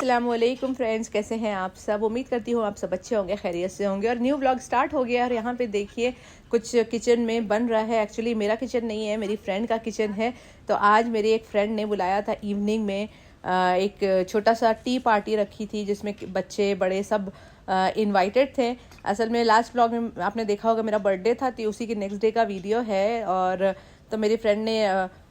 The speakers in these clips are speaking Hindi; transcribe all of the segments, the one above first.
अस्सलाम वालेकुम फ्रेंड्स, कैसे हैं आप सब। उम्मीद करती हूँ आप सब अच्छे होंगे, खैरियत से होंगे। और न्यू व्लॉग स्टार्ट हो गया और यहाँ पे देखिए कुछ किचन में बन रहा है। एक्चुअली मेरा किचन नहीं है, मेरी फ्रेंड का किचन है। तो आज मेरी एक फ्रेंड ने बुलाया था इवनिंग में, एक छोटा सा टी पार्टी रखी थी जिसमें बच्चे बड़े सब इनवाइटेड थे। असल में लास्ट व्लॉग में आपने देखा होगा मेरा बर्थडे था, तो उसी के नेक्स्ट डे का वीडियो है। और तो मेरी फ्रेंड ने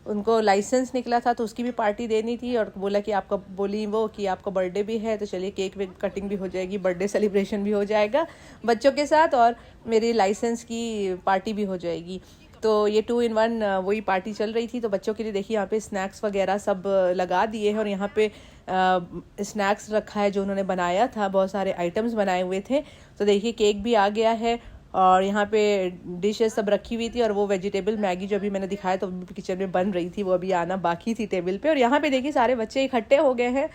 उनको लाइसेंस निकला था तो उसकी भी पार्टी देनी थी और बोला कि आपका बोली वो कि आपका बर्थडे भी है तो चलिए केक वेक कटिंग भी हो जाएगी, बर्थडे सेलिब्रेशन भी हो जाएगा बच्चों के साथ और मेरी लाइसेंस की पार्टी भी हो जाएगी। तो ये 2 in 1 वही पार्टी चल रही थी। तो बच्चों के लिए देखिए यहाँ पे स्नैक्स वगैरह सब लगा दिए हैं और यहाँ पे स्नैक्स रखा है जो उन्होंने बनाया था, बहुत सारे आइटम्स बनाए हुए थे। तो देखिए केक भी आ गया है और यहाँ पे डिशेस सब रखी हुई थी और वो वेजिटेबल मैगी जो अभी मैंने दिखाया तो किचन में बन रही थी, वो अभी आना बाकी थी टेबल पे। और यहाँ पे देखिए सारे बच्चे इकट्ठे हो गए हैं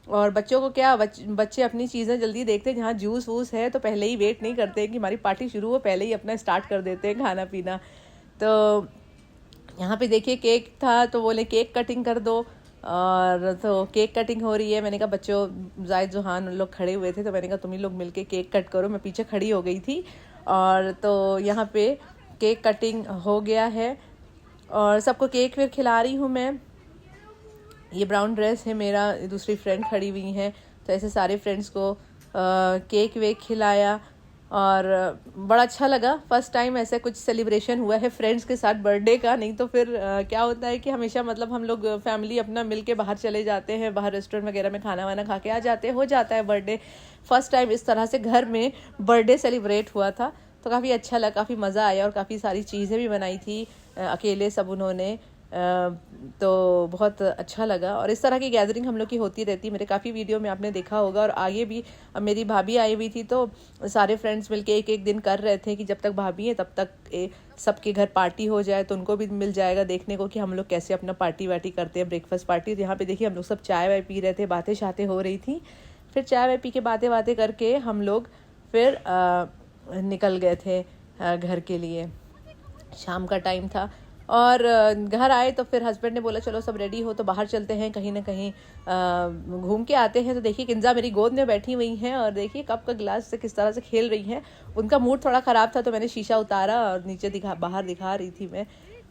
और बच्चों को क्या बच्चे अपनी चीज़ें जल्दी देखते हैं। जहाँ जूस वूस है तो पहले ही वेट नहीं करते कि हमारी पार्टी शुरू हो, पहले ही अपना स्टार्ट कर देते हैं खाना पीना। तो यहाँ पे देखिए केक था तो बोले केक कटिंग कर दो और तो केक कटिंग हो रही है। मैंने कहा बच्चों जायद जुहान लोग खड़े हुए थे तो मैंने कहा तुम ही लोग मिलके केक कट करो, मैं पीछे खड़ी हो गई थी। और तो यहाँ पे केक कटिंग हो गया है और सबको केक फिर खिला रही हूँ मैं। ये ब्राउन ड्रेस है मेरा, दूसरी फ्रेंड खड़ी हुई हैं तो ऐसे सारे फ्रेंड्स को केक वेक खिलाया और बड़ा अच्छा लगा। फर्स्ट टाइम ऐसा कुछ सेलिब्रेशन हुआ है फ्रेंड्स के साथ बर्थडे का। नहीं तो फिर क्या होता है कि हमेशा मतलब हम लोग फैमिली अपना मिल के बाहर चले जाते हैं, बाहर रेस्टोरेंट वगैरह में खाना वाना खा के आ जाते हैं, हो जाता है बर्थडे। फर्स्ट टाइम इस तरह से घर में बर्थडे सेलिब्रेट हुआ था तो काफ़ी अच्छा लगा, काफ़ी मज़ा आया और काफ़ी सारी चीज़ें भी बनाई थी अकेले सब उन्होंने, तो बहुत अच्छा लगा। और इस तरह की गैदरिंग हम लोग की होती रहती है, मेरे काफ़ी वीडियो में आपने देखा होगा। और आगे भी अब मेरी भाभी आई हुई थी तो सारे फ्रेंड्स मिलके एक एक दिन कर रहे थे कि जब तक भाभी है तब तक सबके घर पार्टी हो जाए तो उनको भी मिल जाएगा देखने को कि हम लोग कैसे अपना पार्टी वार्टी करते हैं, ब्रेकफास्ट पार्टी। तो यहाँ पे देखिए हम लोग सब चाय वाय पी रहे थे, बातें शातें हो रही थी। फिर चाय वाय पी के बातें बातें करके हम लोग फिर निकल गए थे घर के लिए। शाम का टाइम था और घर आए तो फिर हस्बैंड ने बोला चलो सब रेडी हो तो बाहर चलते हैं, कहीं ना कहीं घूम के आते हैं। तो देखिए किंजा मेरी गोद में बैठी हुई हैं और देखिए कप का गिलास से किस तरह से खेल रही हैं। उनका मूड थोड़ा ख़राब था तो मैंने शीशा उतारा और नीचे बाहर दिखा रही थी मैं।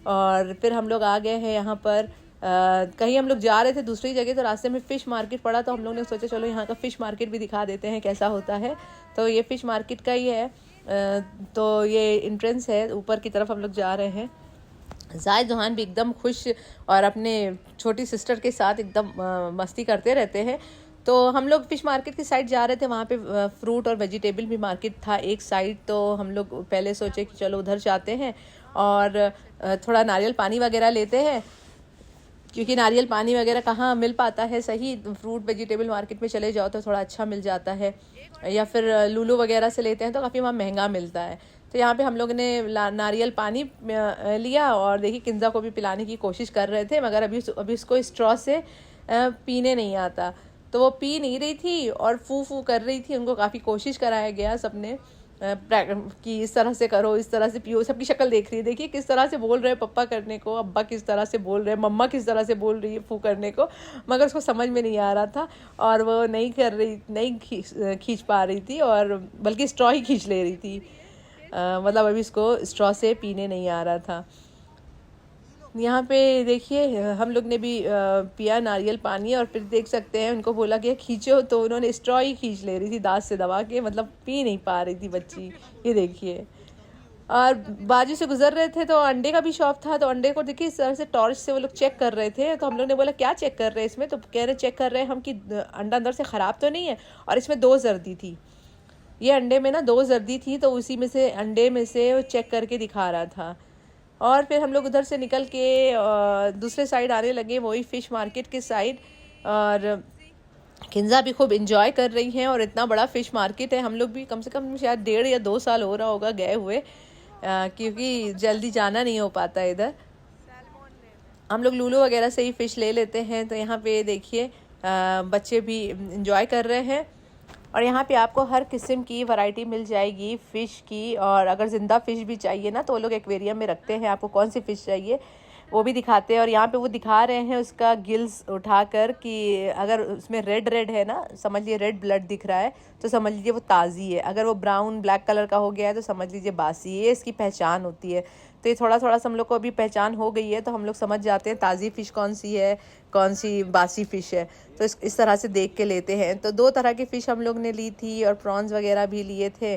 और फिर हम लोग आ गए हैं यहाँ पर कहीं हम लोग जा रहे थे दूसरी जगह तो रास्ते में फ़िश मार्केट पड़ा तो हम लोग ने सोचा चलो यहाँ का फ़िश मार्केट भी दिखा देते हैं कैसा होता है। तो ये फ़िश मार्केट का ही है, तो ये एंट्रेंस है, ऊपर की तरफ हम लोग जा रहे हैं। जायद जुहान भी एकदम खुश और अपने छोटी सिस्टर के साथ एकदम मस्ती करते रहते हैं। तो हम लोग फ़िश मार्केट की साइड जा रहे थे, वहाँ पे फ्रूट और वेजिटेबल भी मार्केट था एक साइड। तो हम लोग पहले सोचे कि चलो उधर जाते हैं और थोड़ा नारियल पानी वगैरह लेते हैं, क्योंकि नारियल पानी वगैरह कहाँ मिल पाता है सही। फ्रूट वेजिटेबल मार्केट में चले जाओ तो थोड़ा अच्छा मिल जाता है, या फिर लूलू वगैरह से लेते हैं तो काफ़ी वहाँ महंगा मिलता है। तो यहाँ पे हम लोग ने नारियल पानी लिया और देखिए किंजा को भी पिलाने की कोशिश कर रहे थे, मगर अभी उसको स्ट्रॉ से पीने नहीं आता तो वो पी नहीं रही थी और फू फू कर रही थी। उनको काफ़ी कोशिश कराया गया सबने कि इस तरह से करो, इस तरह से पियो। सबकी शक्ल देख रही है, देखिए किस तरह से बोल रहे हैं पप्पा करने को, अब्बा किस तरह से बोल रहे हैं, मम्मा किस तरह से बोल रही है फू करने को, मगर उसको समझ में नहीं आ रहा था और वो नहीं खींच पा रही थी और बल्कि स्ट्रॉ ही खींच ले रही थी। मतलब अभी इसको स्ट्रॉ से पीने नहीं आ रहा था। यहाँ पे देखिए हम लोग ने भी पिया नारियल पानी और फिर देख सकते हैं उनको बोला कि खींचो तो उन्होंने स्ट्रॉ ही खींच ले रही थी दांत से दबा के, मतलब पी नहीं पा रही थी बच्ची। ये देखिए और बाजू से गुजर रहे थे तो अंडे का भी शॉप था, तो अंडे को देखिए इस तरह से टॉर्च से वो लोग चेक कर रहे थे। तो हम लोग ने बोला क्या चेक कर रहे हैं इसमें, तो कह रहे चेक कर रहे हैं हम कि अंडा अंदर से ख़राब तो नहीं है। और इसमें 2 जर्दी थी, ये अंडे में ना 2 जर्दी थी, तो उसी में से अंडे में से वो चेक करके दिखा रहा था। और फिर हम लोग उधर से निकल के दूसरे साइड आने लगे, वही फ़िश मार्केट के साइड। और किंजा भी खूब इंजॉय कर रही हैं और इतना बड़ा फ़िश मार्केट है। हम लोग भी कम से कम शायद 1.5 या 2 साल हो रहा होगा गए हुए, क्योंकि जल्दी जाना नहीं हो पाता इधर। हम लोग लूलू वगैरह से ही फ़िश ले लेते हैं। तो यहाँ पे देखिए बच्चे भी इंजॉय कर रहे हैं और यहाँ पे आपको हर किस्म की वैरायटी मिल जाएगी फ़िश की। और अगर ज़िंदा फ़िश भी चाहिए ना तो वो लोग एक्वेरियम में रखते हैं, आपको कौन सी फ़िश चाहिए वो भी दिखाते हैं। और यहाँ पे वो दिखा रहे हैं उसका गिल्स उठाकर कि अगर उसमें रेड रेड है ना, समझ लीजिए रेड ब्लड दिख रहा है तो समझ लीजिए वो ताज़ी है, अगर वो ब्राउन ब्लैक कलर का हो गया है तो समझ लीजिए बासी है। ये इसकी पहचान होती है। तो ये थोड़ा थोड़ा सा हम लोग को अभी पहचान हो गई है, तो हम लोग समझ जाते हैं ताज़ी फ़िश कौन सी है, कौन सी बासी फ़िश है। तो इस तरह से देख के लेते हैं। तो 2 तरह की फ़िश हम लोग ने ली थी और प्रॉन्स वगैरह भी लिए थे।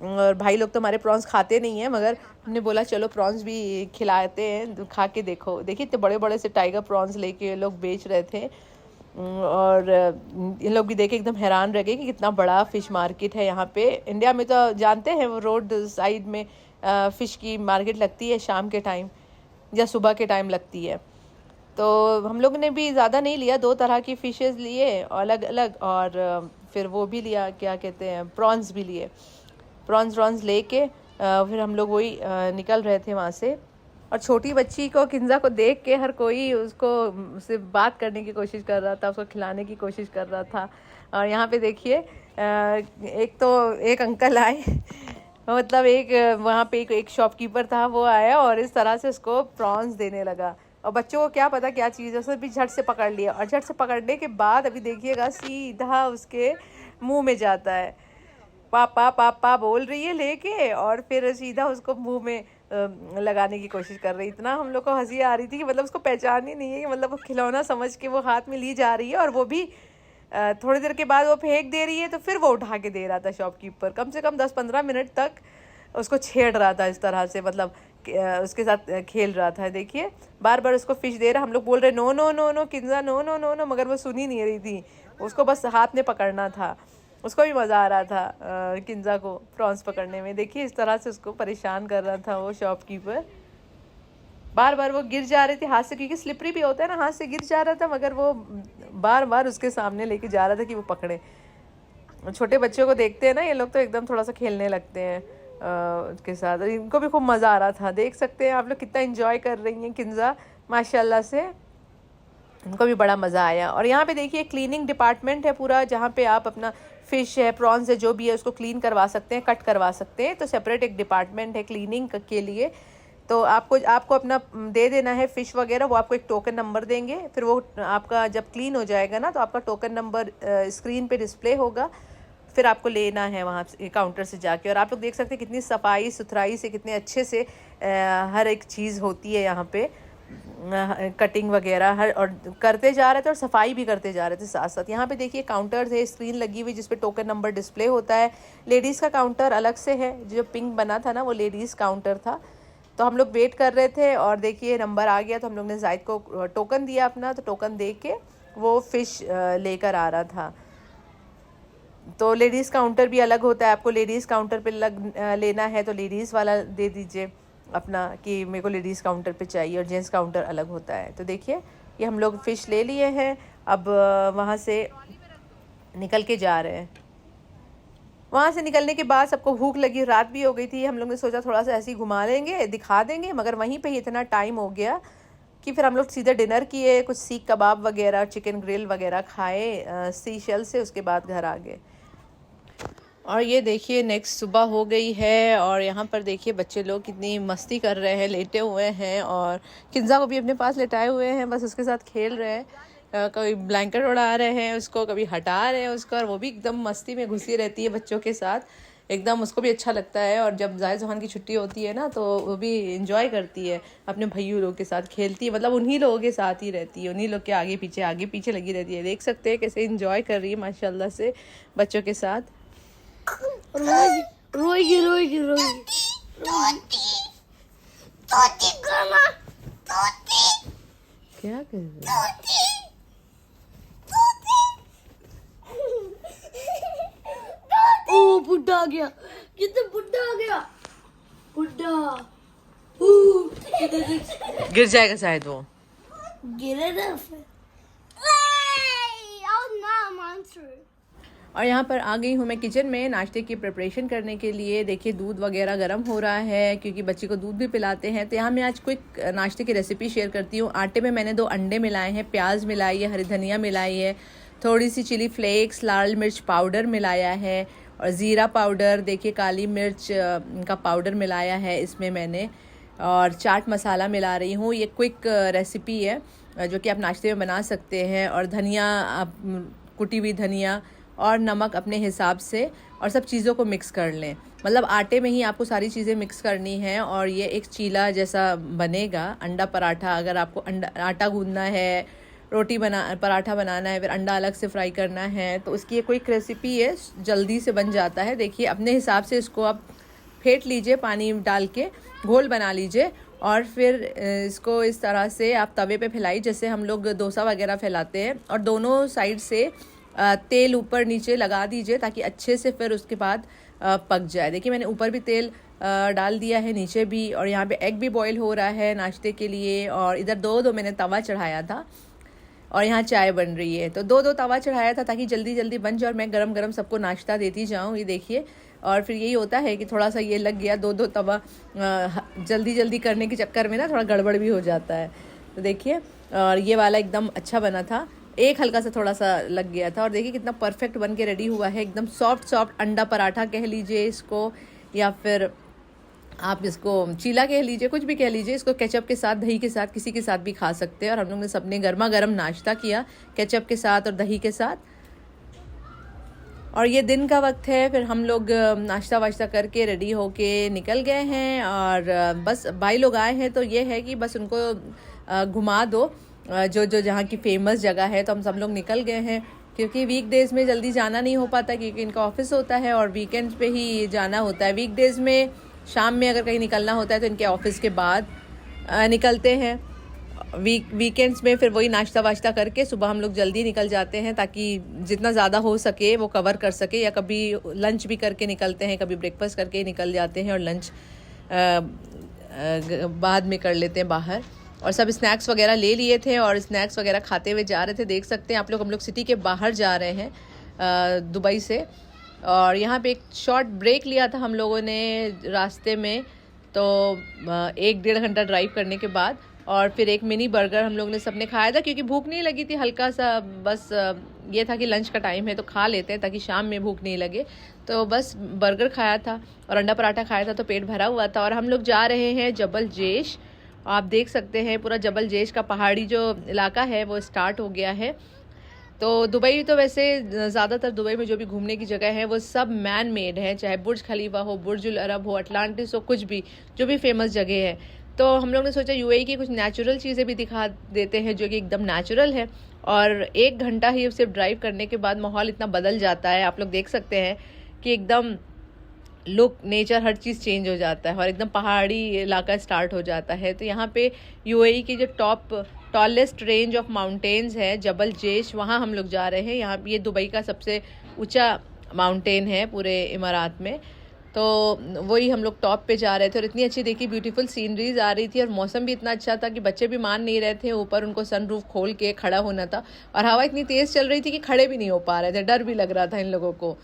और भाई लोग तो हमारे प्रॉन्स खाते नहीं हैं, मगर हमने बोला चलो प्रॉन्स भी खिलाते हैं, खा के देखो। देखिए इतने बड़े बड़े से टाइगर प्रॉन्स लेके ये लोग बेच रहे थे। और इन लोग भी देखे एकदम हैरान रह गए कि कितना बड़ा फ़िश मार्केट है यहाँ पे। इंडिया में तो जानते हैं वो रोड साइड में फ़िश की मार्केट लगती है शाम के टाइम या सुबह के टाइम लगती है। तो हम लोग ने भी ज़्यादा नहीं लिया, 2 तरह की फ़िशेज़ लिए अलग अलग। और फिर वो भी लिया, क्या कहते हैं, प्रॉन्स भी लिए। प्रॉन्स लेके फिर हम लोग वही निकल रहे थे वहाँ से। और छोटी बच्ची को, किंजा को देख के हर कोई उससे बात करने की कोशिश कर रहा था, उसको खिलाने की कोशिश कर रहा था। और यहाँ पे देखिए एक अंकल आए मतलब वहाँ पे एक शॉपकीपर था, वो आया और इस तरह से उसको प्रॉन्स देने लगा। और बच्चों को क्या पता क्या चीज़ है, उसने भी झट से पकड़ लिया। और झट से पकड़ने के बाद अभी देखिएगा सीधा उसके मुंह में जाता है। पापा पापा बोल रही है लेके, और फिर सीधा उसको मुंह में लगाने की कोशिश कर रही। इतना हम लोग को हंसी आ रही थी कि मतलब उसको पहचान ही नहीं है कि मतलब वो खिलौना समझ के वो हाथ में ली जा रही है। और वो भी थोड़ी देर के बाद वो फेंक दे रही है, तो फिर वो उठा के दे रहा था शॉपकीपर। कम से कम 10-15 मिनट तक उसको छेड़ रहा था इस तरह से, मतलब उसके साथ खेल रहा था। देखिए बार बार उसको फ़िश दे रहा, हम लोग बोल रहे no no no no Kinza, no no no no, मगर वो सुन ही नहीं रही थी। उसको बस हाथ में पकड़ना था। उसको भी मज़ा आ रहा था किंजा को प्रॉन्स पकड़ने में। देखिए इस तरह से उसको परेशान कर रहा था वो शॉपकीपर। बार बार वो गिर जा रहे थे हाथ से, क्योंकि स्लिपरी भी होता है ना, हाथ से गिर जा रहा था, मगर वो बार बार उसके सामने लेके जा रहा था कि वो पकड़े। छोटे बच्चों को देखते हैं ना ये लोग, तो एकदम थोड़ा सा खेलने लगते हैं उसके साथ। इनको भी खूब मज़ा आ रहा था। देख सकते हैं आप लोग कितना एंजॉय कर रही हैं किंजा, माशाल्लाह से। उनको भी बड़ा मज़ा आया। और यहाँ पे देखिए क्लीनिंग डिपार्टमेंट है पूरा, जहाँ पे आप अपना फ़िश है, प्रॉन्स है, जो भी है उसको क्लीन करवा सकते हैं, कट करवा सकते हैं। तो सेपरेट एक डिपार्टमेंट है क्लीनिंग के लिए। तो आपको अपना दे देना है फ़िश वगैरह, वो आपको एक टोकन नंबर देंगे। फिर वो आपका जब क्लीन हो जाएगा ना, तो आपका टोकन नंबर स्क्रीन पे डिस्प्ले होगा। फिर आपको लेना है वहाँ से काउंटर से जाके। और आप लोग देख सकते हैं कितनी सफाई सुथराई से, कितने अच्छे से हर एक चीज़ होती है यहाँ पे, कटिंग वगैरह हर, और करते जा रहे थे और सफाई भी करते जा रहे थे साथ साथ। यहाँ पे देखिए काउंटर है, स्क्रीन लगी हुई जिस पे टोकन नंबर डिस्प्ले होता है। लेडीज़ का काउंटर अलग से है, जो पिंक बना था ना वो लेडीज़ काउंटर था। तो हम लोग वेट कर रहे थे और देखिए नंबर आ गया, तो हम लोग ने जायद को टोकन दिया अपना। तो टोकन दे के वो फ़िश लेकर आ रहा था। तो लेडीज़ काउंटर भी अलग होता है, आपको लेडीज़ काउंटर पे लेना है तो लेडीज़ वाला दे दीजिए अपना, कि मेरे को लेडीज़ काउंटर पे चाहिए, और जेंट्स काउंटर अलग होता है। तो देखिए ये हम लोग फ़िश ले लिए हैं, अब वहाँ से निकल के जा रहे हैं। वहाँ से निकलने के बाद सबको भूख लगी, रात भी हो गई थी। हम लोग ने सोचा थोड़ा सा ऐसे ही घुमा लेंगे, दिखा देंगे, मगर वहीं पे ही इतना टाइम हो गया कि फिर हम लोग सीधे डिनर किए, कुछ सीख कबाब वगैरह, चिकन ग्रिल वगैरह खाए सीशेल से, उसके बाद घर आ गए। और ये देखिए नेक्स्ट सुबह हो गई है, और यहाँ पर देखिए बच्चे लोग कितनी मस्ती कर रहे हैं, लेटे हुए हैं, और किंजा को भी अपने पास लेटाए हुए हैं, बस उसके साथ खेल रहे हैं। कभी ब्लैंकेट उड़ा रहे हैं उसको, कभी हटा रहे हैं उसको, और वो भी एकदम मस्ती में घुसी रहती है बच्चों के साथ। एकदम उसको भी अच्छा लगता है। और जब जायद जुहान की छुट्टी होती है ना, तो वो भी इंजॉय करती है, अपने भैया लोग के साथ खेलती है, मतलब उन्हीं लोगों के साथ ही रहती है, उन्हीं लोग के आगे पीछे लगी रहती है। देख सकते हैं कैसे इंजॉय कर रही है माशाल्लाह से बच्चों के साथ। रोएगी क्या कर रही है? ओ बुड्ढा आ गया, कितना बुड्ढा आ गया, बुड्ढा गिर जाएगा शायद वो। गिरे ना फिर। और यहाँ पर आ गई हूँ मैं किचन में नाश्ते की प्रिपरेशन करने के लिए। देखिए दूध वगैरह गर्म हो रहा है, क्योंकि बच्चे को दूध भी पिलाते हैं। तो यहाँ मैं आज क्विक नाश्ते की रेसिपी शेयर करती हूँ। आटे में मैंने 2 अंडे मिलाए हैं, प्याज मिलाई है, हरी धनिया मिलाई है, थोड़ी सी चिली फ्लेक्स, लाल मिर्च पाउडर मिलाया है, और ज़ीरा पाउडर, देखिए काली मिर्च का पाउडर मिलाया है इसमें मैंने, और चाट मसाला मिला रही हूँ। ये क्विक रेसिपी है जो कि आप नाश्ते में बना सकते हैं। और धनिया, आप कुटी हुई धनिया और नमक अपने हिसाब से, और सब चीज़ों को मिक्स कर लें। मतलब आटे में ही आपको सारी चीज़ें मिक्स करनी है और ये एक चीला जैसा बनेगा। अंडा पराठा, अगर आपको आटा गूंदना है, पराठा बनाना है, फिर अंडा अलग से फ्राई करना है, तो उसकी ये क्विक रेसिपी है, जल्दी से बन जाता है। देखिए अपने हिसाब से इसको आप फेंट लीजिए, पानी डाल के घोल बना लीजिए और फिर इसको इस तरह से आप तवे पे फैलाई जैसे हम लोग डोसा वगैरह फैलाते हैं, और दोनों साइड से तेल ऊपर नीचे लगा दीजिए ताकि अच्छे से फिर उसके बाद पक जाए। देखिए मैंने ऊपर भी तेल डाल दिया है, नीचे भी, और यहाँ पे एग भी बॉईल हो रहा है नाश्ते के लिए। और इधर दो मैंने तवा चढ़ाया था और यहाँ चाय बन रही है। तो दो तवा चढ़ाया था ताकि जल्दी जल्दी बन जाए और मैं गरम गरम सबको नाश्ता देती जाऊँ। ये देखिए, और फिर यही होता है कि थोड़ा सा ये लग गया, दो तवा जल्दी जल्दी करने के चक्कर में ना थोड़ा गड़बड़ भी हो जाता है। तो देखिए, और ये वाला एकदम अच्छा बना था, एक हल्का सा थोड़ा सा लग गया था। और देखिए कितना परफेक्ट बन के रेडी हुआ है, एकदम सॉफ्ट अंडा पराठा कह लीजिए इसको, या फिर आप इसको चीला कह लीजिए, कुछ भी कह लीजिए। इसको केचप के साथ, दही के साथ, किसी के साथ भी खा सकते हैं। और हम लोग ने सबने गर्मा गर्म नाश्ता किया केचप के साथ और दही के साथ। और ये दिन का वक्त है, फिर हम लोग नाश्ता वाश्ता करके रेडी होके निकल गए हैं। और बस भाई लोग आए हैं तो ये है कि बस उनको घुमा दो जो जहाँ की फेमस जगह है। तो हम सब लोग निकल गए हैं क्योंकि वीकडेज़ में जल्दी जाना नहीं हो पाता क्योंकि इनका ऑफिस होता है और वीकेंड्स पे ही जाना होता है। वीकडेज़ में शाम में अगर कहीं निकलना होता है तो इनके ऑफिस के बाद निकलते हैं। वीकेंड्स में फिर वही नाश्ता वाश्ता करके सुबह हम लोग जल्दी निकल जाते हैं ताकि जितना ज़्यादा हो सके वो कवर कर सके। या कभी लंच भी करके निकलते हैं, कभी ब्रेकफास्ट करके निकल जाते हैं और लंच बाद में कर लेते हैं बाहर। और सब स्नैक्स वगैरह ले लिए थे और स्नैक्स वगैरह खाते हुए जा रहे थे। देख सकते हैं आप लोग, हम लोग सिटी के बाहर जा रहे हैं दुबई से। और यहाँ पे एक शॉर्ट ब्रेक लिया था हम लोगों ने रास्ते में, तो 1-1.5 घंटा ड्राइव करने के बाद। और फिर एक मिनी बर्गर हम लोग ने सबने खाया था क्योंकि भूख नहीं लगी थी, हल्का सा बस ये था कि लंच का टाइम है तो खा लेते हैं ताकि शाम में भूख नहीं लगे। तो बस बर्गर खाया था और अंडा पराठा खाया था तो पेट भरा हुआ था। और हम लोग जा रहे हैं जबल जेश। आप देख सकते हैं पूरा जबल जेश का पहाड़ी जो इलाका है वो स्टार्ट हो गया है। तो दुबई तो वैसे ज़्यादातर दुबई में जो भी घूमने की जगह है वो सब मैन मेड है, चाहे बुर्ज खलीफा हो, बुर्ज उल अरब हो, अटलांटिस हो, कुछ भी जो भी फेमस जगह है। तो हम लोग ने सोचा यूएई की कुछ नेचुरल चीज़ें भी दिखा देते हैं जो कि एकदम नेचुरल है। और 1 घंटा ही सिर्फ ड्राइव करने के बाद माहौल इतना बदल जाता है, आप लोग देख सकते हैं कि एकदम लुक, नेचर, हर चीज़ चेंज हो जाता है और एकदम पहाड़ी इलाका स्टार्ट हो जाता है। तो यहाँ पे यूएई की जो टॉलेस्ट रेंज ऑफ माउंटेन्स है जबल जेश, वहाँ हम लोग जा रहे हैं। यहाँ ये दुबई का सबसे ऊंचा माउंटेन है पूरे इमारात में। तो वही हम लोग टॉप पे जा रहे थे और इतनी अच्छी देखी ब्यूटीफुल सीनरीज आ रही थी और मौसम भी इतना अच्छा था कि बच्चे भी मान नहीं रहे थे, ऊपर उनको सनरूफ खोल के खड़ा होना था। और हवा इतनी तेज़ चल रही थी कि खड़े भी नहीं हो पा रहे थे, डर भी लग रहा था इन लोगों को।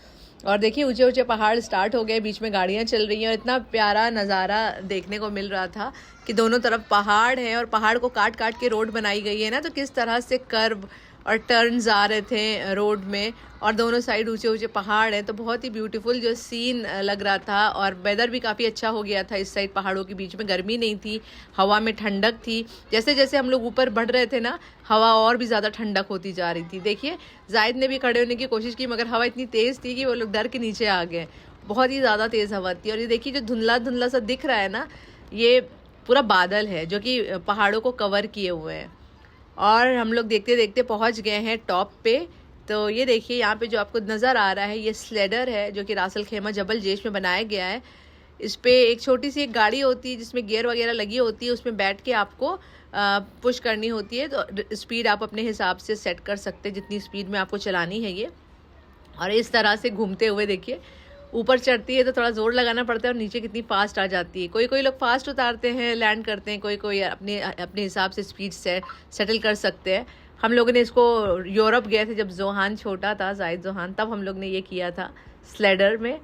और देखिए ऊंचे ऊंचे पहाड़ स्टार्ट हो गए, बीच में गाड़ियाँ चल रही हैं और इतना प्यारा नज़ारा देखने को मिल रहा था कि दोनों तरफ पहाड़ है और पहाड़ को काट काट के रोड बनाई गई है ना, तो किस तरह से कर्व और टर्न्स आ रहे थे रोड में और दोनों साइड ऊंचे ऊंचे पहाड़ है। तो बहुत ही ब्यूटीफुल जो सीन लग रहा था। और वेदर भी काफ़ी अच्छा हो गया था, इस साइड पहाड़ों के बीच में गर्मी नहीं थी, हवा में ठंडक थी। जैसे जैसे हम लोग ऊपर बढ़ रहे थे ना, हवा और भी ज़्यादा ठंडक होती जा रही थी। देखिए जायद ने भी खड़े होने की कोशिश की मगर हवा इतनी तेज़ थी कि वो लोग डर के नीचे आ गए, बहुत ही ज़्यादा तेज़ हवा थी। और ये देखिए जो धुंधला धुंधला सा दिख रहा है ना, ये पूरा बादल है जो कि पहाड़ों को कवर किए हुए हैं। और हम लोग देखते देखते पहुंच गए हैं टॉप पे। तो ये देखिए यहाँ पे जो आपको नज़र आ रहा है ये स्लेडर है जो कि रासल खेमा जबल जेश में बनाया गया है। इस पे एक छोटी सी एक गाड़ी होती है जिसमें गियर वगैरह लगी होती है, उसमें बैठ के आपको पुश करनी होती है। तो स्पीड आप अपने हिसाब से सेट कर सकते हैं जितनी स्पीड में आपको चलानी है ये। और इस तरह से घूमते हुए देखिए, ऊपर चढ़ती है तो थोड़ा ज़ोर लगाना पड़ता है और नीचे कितनी फास्ट आ जाती है। कोई कोई लोग फास्ट उतारते हैं, लैंड करते हैं, कोई कोई अपने हिसाब से स्पीड से सेटल कर सकते हैं। हम लोगों ने इसको यूरोप गए थे जब जोहान छोटा था, जायद जोहान, तब हम लोग ने ये किया था, स्लेडर में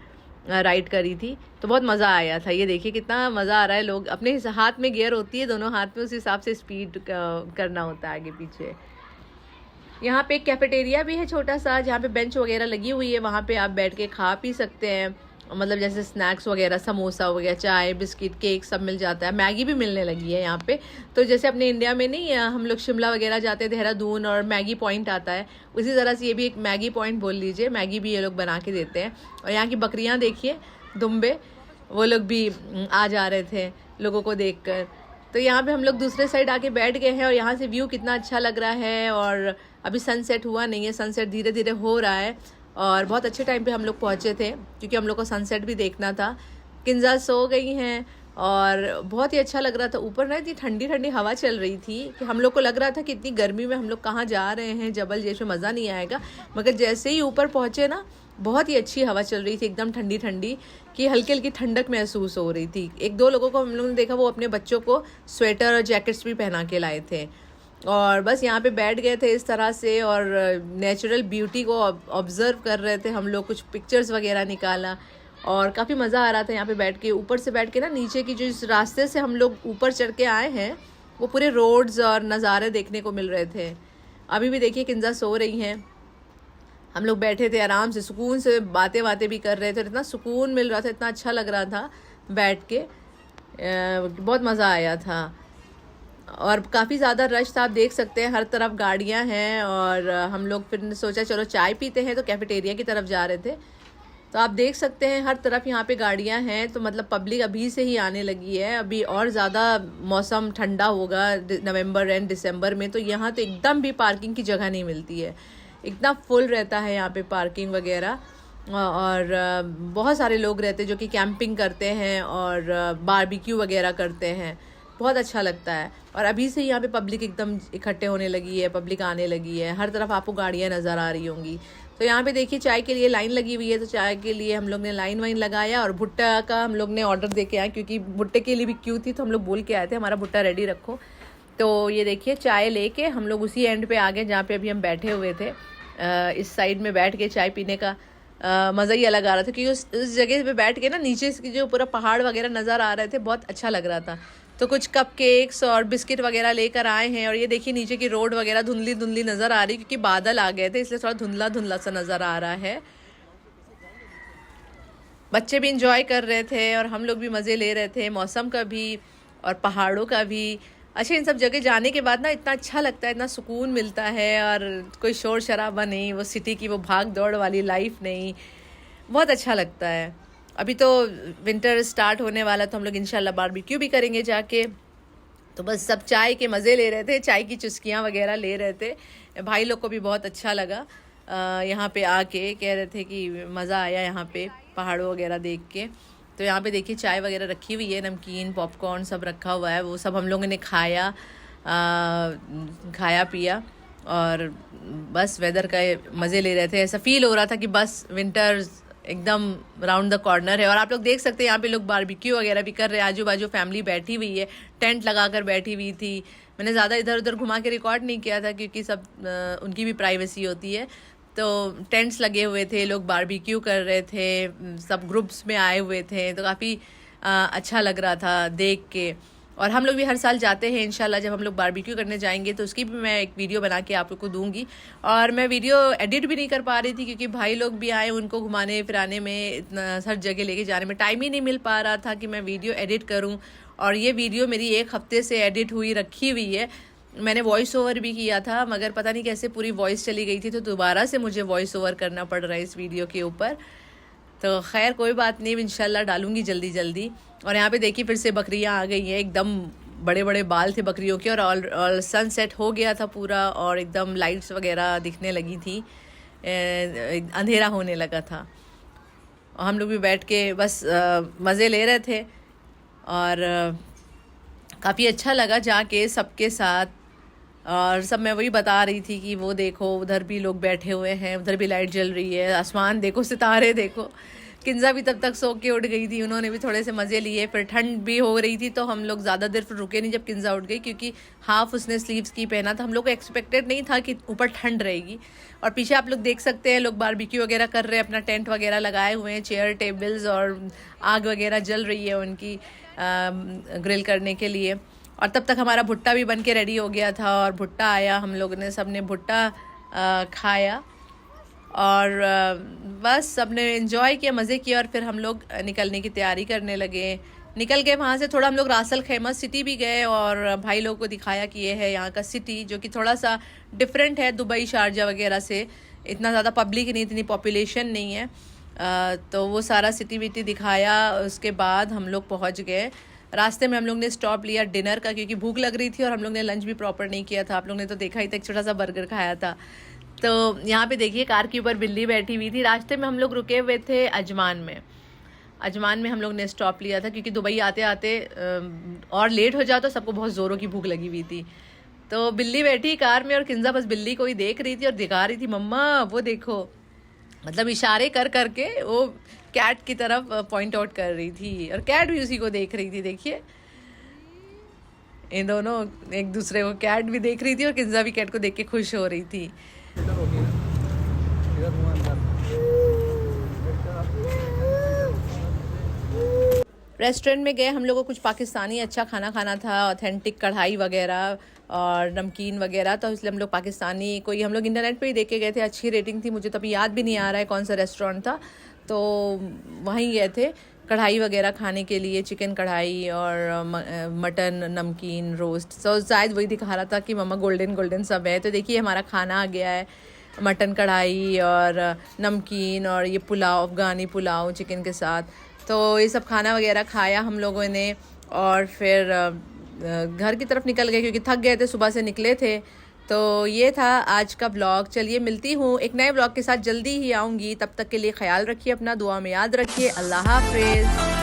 राइड करी थी, तो बहुत मज़ा आया था। ये देखिए कितना मज़ा आ रहा है। लोग अपने हाथ में गियर होती है, दोनों हाथ में, उस हिसाब से स्पीड करना होता है आगे पीछे। यहाँ पे एक कैफेटेरिया भी है छोटा सा जहाँ पे बेंच वगैरह लगी हुई है, वहाँ पे आप बैठ के खा पी सकते हैं। मतलब जैसे स्नैक्स वगैरह, समोसा हो गया, चाय, बिस्किट, केक सब मिल जाता है। मैगी भी मिलने लगी है यहाँ पे। तो जैसे अपने इंडिया में नहीं हम लोग शिमला वगैरह जाते हैं, देहरादून, और मैगी पॉइंट आता है, उसी तरह से ये भी एक मैगी पॉइंट बोल लीजिए। मैगी भी ये लोग बना के देते हैं। और यहाँ की बकरियाँ देखिए, दुम्बे, वो लोग भी आ जा रहे थे लोगों को देख कर। तो यहाँ पे हम लोग दूसरे साइड आके बैठ गए हैं और यहाँ से व्यू कितना अच्छा लग रहा है। और अभी सनसेट हुआ नहीं है, सनसेट धीरे धीरे हो रहा है। और बहुत अच्छे टाइम पे हम लोग पहुँचे थे क्योंकि हम लोग को सनसेट भी देखना था। किंजा सो गई हैं और बहुत ही अच्छा लग रहा था। ऊपर ना इतनी ठंडी ठंडी हवा चल रही थी कि हम लोग को लग रहा था कि इतनी गर्मी में हम लोग कहाँ जा रहे हैं, जबल जैसे मज़ा नहीं आएगा। मगर जैसे ही ऊपर पहुँचे ना, बहुत ही अच्छी हवा चल रही थी, एकदम ठंडी ठंडी, कि हल्की हल्की ठंडक महसूस हो रही थी। एक दो लोगों को हम लोगों ने देखा, वो अपने बच्चों को स्वेटर और जैकेट्स भी पहना के लाए थे। और बस यहाँ पे बैठ गए थे इस तरह से और नेचुरल ब्यूटी को ऑब्ज़र्व कर रहे थे हम लोग। कुछ पिक्चर्स वगैरह निकाला और काफ़ी मज़ा आ रहा था यहाँ पे बैठ के। ऊपर से बैठ के ना, नीचे की जो इस रास्ते से हम लोग ऊपर चढ़ के आए हैं, वो पूरे रोड्स और नज़ारे देखने को मिल रहे थे। अभी भी देखिए किंजा सो रही हैं। हम लोग बैठे थे आराम से, सुकून से बातें भी कर रहे थे। इतना सुकून मिल रहा था, इतना अच्छा लग रहा था बैठ के, बहुत मज़ा आया था। और काफ़ी ज़्यादा रश था, आप देख सकते हैं, हर तरफ गाड़ियां हैं। और हम लोग फिर सोचा चलो चाय पीते हैं, तो कैफेटेरिया की तरफ जा रहे थे। तो आप देख सकते हैं हर तरफ यहाँ पे गाड़ियां हैं। तो मतलब पब्लिक अभी से ही आने लगी है। अभी और ज़्यादा मौसम ठंडा होगा नवंबर एंड दिसंबर में, तो यहाँ तो एकदम भी पार्किंग की जगह नहीं मिलती है, इतना फुल रहता है यहाँ पे पार्किंग वगैरह। और बहुत सारे लोग रहते हैं जो कि कैंपिंग करते हैं और बारबेक्यू वगैरह करते हैं, बहुत अच्छा लगता है। और अभी से यहाँ पे पब्लिक एकदम इकट्ठे होने लगी है, पब्लिक आने लगी है, हर तरफ आपको गाड़ियाँ नज़र आ रही होंगी। तो यहाँ पे देखिए चाय के लिए लाइन लगी हुई है, तो चाय के लिए हम लोग ने लाइन वाइन लगाया। और भुट्टा का हम लोग ने ऑर्डर दे के आए, क्योंकि भुट्टे के लिए भी क्यों थी, तो हम लोग बोल के आए थे हमारा भुट्टा रेडी रखो। तो ये देखिए चाय लेके हम लोग उसी एंड पे आ गए जहाँ पे अभी हम बैठे हुए थे। इस साइड में बैठ के चाय पीने का मज़ा ही अलग आ रहा था, क्योंकि उस जगह पे बैठ के ना नीचे की जो पूरा पहाड़ वगैरह नज़र आ रहे थे, बहुत अच्छा लग रहा था। तो कुछ कपकेक्स और बिस्किट वगैरह लेकर आए हैं। और ये देखिए नीचे की रोड वगैरह धुंधली धुंधली नज़र आ रही, क्योंकि बादल आ गए थे, इसलिए थोड़ा धुंधला धुंधला सा नज़र आ रहा है। बच्चे भी इंजॉय कर रहे थे और हम लोग भी मज़े ले रहे थे, मौसम का भी और पहाड़ों का भी। अच्छा, इन सब जगह जाने के बाद ना इतना अच्छा लगता है, इतना सुकून मिलता है। और कोई शोर शराबा नहीं, वो सिटी की वो भाग दौड़ वाली लाइफ नहीं, बहुत अच्छा लगता है। अभी तो विंटर स्टार्ट होने वाला, तो हम लोग इंशाल्लाह बारबेक्यू भी करेंगे जाके। तो बस सब चाय के मज़े ले रहे थे, चाय की चुस्कियाँ वगैरह ले रहे थे। भाई लोग को भी बहुत अच्छा लगा यहाँ पे आके, कह रहे थे कि मज़ा आया यहाँ पे पहाड़ों वगैरह देख के। तो यहाँ पे देखिए चाय वगैरह रखी हुई है, नमकीन, पॉपकॉर्न सब रखा हुआ है, वो सब हम लोगों ने खाया पिया। और बस वेदर का मज़े ले रहे थे। ऐसा फील हो रहा था कि बस विंटर एकदम राउंड द कॉर्नर है। और आप लोग देख सकते हैं यहाँ पे लोग बारबेक्यू वगैरह भी कर रहे हैं। आजू बाजू फैमिली बैठी हुई है, टेंट लगाकर बैठी हुई थी। मैंने ज़्यादा इधर उधर घुमा के रिकॉर्ड नहीं किया था, क्योंकि सब उनकी भी प्राइवेसी होती है। तो टेंट्स लगे हुए थे, लोग बारबेक्यू कर रहे थे, सब ग्रुप्स में आए हुए थे। तो काफ़ी अच्छा लग रहा था देख के। और हम लोग भी हर साल जाते हैं इंशाल्लाह, जब हम लोग बारबेक्यू करने जाएंगे तो उसकी भी मैं एक वीडियो बना के आप लोग को दूंगी। और मैं वीडियो एडिट भी नहीं कर पा रही थी, क्योंकि भाई लोग भी आए, उनको घुमाने फिराने में, इतना हर जगह लेके जाने में टाइम ही नहीं मिल पा रहा था कि मैं वीडियो एडिट करूं। और ये वीडियो मेरी 1 हफ्ते से एडिट हुई रखी हुई है। मैंने वॉइस ओवर भी किया था, मगर पता नहीं कैसे पूरी वॉइस चली गई थी, तो दोबारा से मुझे वॉइस ओवर करना पड़ रहा है इस वीडियो के ऊपर। तो खैर कोई बात नहीं, इंशाल्लाह डालूंगी जल्दी जल्दी। और यहाँ पे देखिए फिर से बकरियाँ आ गई हैं, एकदम बड़े बड़े बाल थे बकरियों के। और सनसेट हो गया था पूरा, और एकदम लाइट्स वगैरह दिखने लगी थी, अंधेरा होने लगा था। और हम लोग भी बैठ के बस मज़े ले रहे थे। और काफ़ी अच्छा लगा जाके सबके साथ। और सब मैं वही बता रही थी कि वो देखो उधर भी लोग बैठे हुए हैं, उधर भी लाइट जल रही है, आसमान देखो, सितारे देखो। किंजा भी तब तक सो के उठ गई थी, उन्होंने भी थोड़े से मज़े लिए। फिर ठंड भी हो रही थी, तो हम लोग ज़्यादा देर फिर रुके नहीं जब किंजा उठ गई, क्योंकि हाफ उसने स्लीव्स की पहना था। हम लोग को एक्सपेक्टेड नहीं था कि ऊपर ठंड रहेगी। और पीछे आप लोग देख सकते हैं लोग बारबेक्यू वगैरह कर रहे हैं, अपना टेंट वगैरह लगाए हुए हैं, चेयर टेबल्स, और आग वगैरह जल रही है उनकी ग्रिल करने के लिए। और तब तक हमारा भुट्टा भी बन के रेडी हो गया था, और भुट्टा आया, हम लोगों ने सब ने भुट्टा खाया। और बस सबने एंजॉय किया, मज़े किया और फिर हम लोग निकलने की तैयारी करने लगे। निकल गए वहाँ से, थोड़ा हम लोग रासल खैमा सिटी भी गए और भाई लोग को दिखाया कि ये है यहाँ का सिटी, जो कि थोड़ा सा डिफरेंट है दुबई शारजा वगैरह से। इतना ज़्यादा पब्लिक नहीं, इतनी पॉपुलेशन नहीं है। तो वो सारा सिटी विटी दिखाया। उसके बाद हम लोग पहुँच गए। रास्ते में हम लोग ने स्टॉप लिया डिनर का, क्योंकि भूख लग रही थी और हम लोग ने लंच भी प्रॉपर नहीं किया था। आप लोग ने तो देखा ही था, एक छोटा सा बर्गर खाया था। तो यहाँ पे देखिए कार के ऊपर बिल्ली बैठी हुई थी। रास्ते में हम लोग रुके हुए थे अजमान में। अजमान में हम लोग ने स्टॉप लिया था, क्योंकि दुबई आते आते और लेट हो जाता, सबको बहुत ज़ोरों की भूख लगी हुई थी। तो बिल्ली बैठी कार में और किंजा बस बिल्ली को ही देख रही थी और दिखा रही थी, मम्मा वो देखो, मतलब इशारे कर करके वो कैट की तरफ पॉइंट आउट कर रही थी और कैट भी उसी को देख रही थी। देखिए इन दोनों एक दूसरे को, कैट भी देख रही थी और किंजा भी कैट को देख के खुश हो रही थी। रेस्टोरेंट में गए, हम लोग को कुछ पाकिस्तानी अच्छा खाना खाना था, ऑथेंटिक कढ़ाई वगैरह और नमकीन वगैरह। तो इसलिए हम लोग पाकिस्तानी, कोई हम लोग इंटरनेट पे ही देख के गए थे, अच्छी रेटिंग थी। मुझे तो अभी याद भी नहीं आ रहा है कौन सा रेस्टोरेंट था, तो वहीं गए थे कढ़ाई वगैरह खाने के लिए, चिकन कढ़ाई और मटन, नमकीन, रोस्ट। तो शायद वही दिखा रहा था कि मम्मा गोल्डन गोल्डन सब है। तो देखिए हमारा खाना आ गया है, मटन कढ़ाई और नमकीन और ये पुलाव, अफ़गानी पुलाव चिकन के साथ। तो ये सब खाना वगैरह खाया हम लोगों ने और फिर घर की तरफ निकल गए, क्योंकि थक गए थे, सुबह से निकले थे। तो ये था आज का ब्लॉग। चलिए मिलती हूँ एक नए ब्लॉग के साथ, जल्दी ही आऊँगी। तब तक के लिए ख्याल रखिए अपना, दुआ में याद रखिए। अल्लाह हाफिज़।